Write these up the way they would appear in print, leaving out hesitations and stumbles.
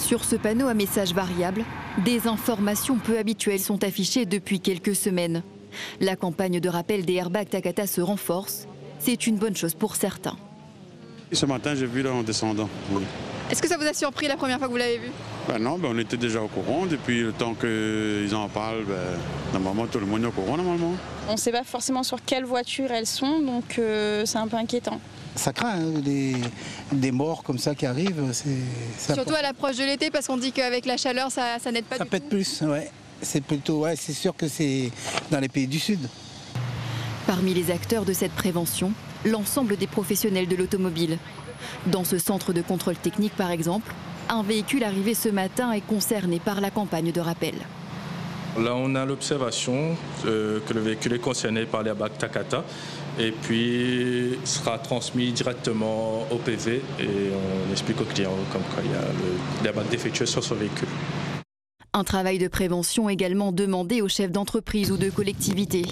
Sur ce panneau à messages variables, des informations peu habituelles sont affichées depuis quelques semaines. La campagne de rappel des airbags Takata se renforce. C'est une bonne chose pour certains. Ce matin, j'ai vu là en descendant. Oui. Est-ce que ça vous a surpris la première fois que vous l'avez vu? Non, on était déjà au courant. Depuis le temps qu'ils en parlent, normalement tout le monde est au courant normalement. On ne sait pas forcément sur quelle voiture elles sont, donc c'est un peu inquiétant. Ça craint, hein, des morts comme ça qui arrivent. Surtout à l'approche de l'été, parce qu'on dit qu'avec la chaleur, ça n'aide pas. Ça pète plus, ouais. C'est sûr que c'est dans les pays du Sud. Parmi les acteurs de cette prévention, l'ensemble des professionnels de l'automobile. Dans ce centre de contrôle technique, par exemple, un véhicule arrivé ce matin est concerné par la campagne de rappel. Là, on a l'observation que le véhicule est concerné par l'airbag Takata et puis sera transmis directement au PV et on explique au client comme quoi il y a l'airbag défectueux sur son véhicule. Un travail de prévention également demandé aux chefs d'entreprise ou de collectivités.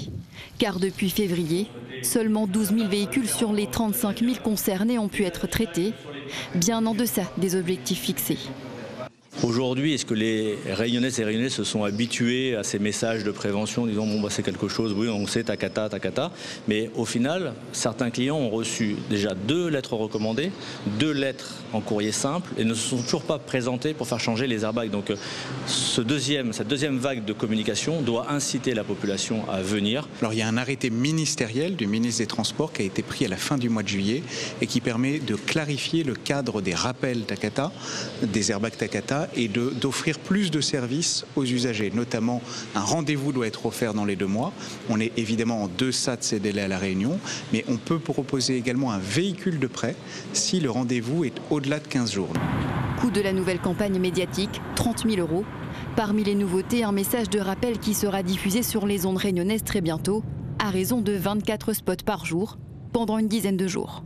Car depuis février, seulement 12 000 véhicules sur les 35 000 concernés ont pu être traités, bien en deçà des objectifs fixés. Aujourd'hui, est-ce que les Réunionnaises et Réunionnais se sont habitués à ces messages de prévention, disant bon c'est quelque chose, oui on sait Takata, Takata, mais au final, certains clients ont reçu déjà 2 lettres recommandées, 2 lettres en courrier simple et ne se sont toujours pas présentés pour faire changer les airbags. Donc cette deuxième vague de communication doit inciter la population à venir. Alors il y a un arrêté ministériel du ministre des Transports qui a été pris à la fin du mois de juillet et qui permet de clarifier le cadre des rappels Takata, des airbags Takata, et d'offrir plus de services aux usagers. Notamment, un rendez-vous doit être offert dans les 2 mois. On est évidemment en deçà de ces délais à La Réunion, mais on peut proposer également un véhicule de prêt si le rendez-vous est au-delà de 15 jours. Coût de la nouvelle campagne médiatique, 30 000 €. Parmi les nouveautés, un message de rappel qui sera diffusé sur les ondes réunionnaises très bientôt, à raison de 24 spots par jour, pendant une dizaine de jours.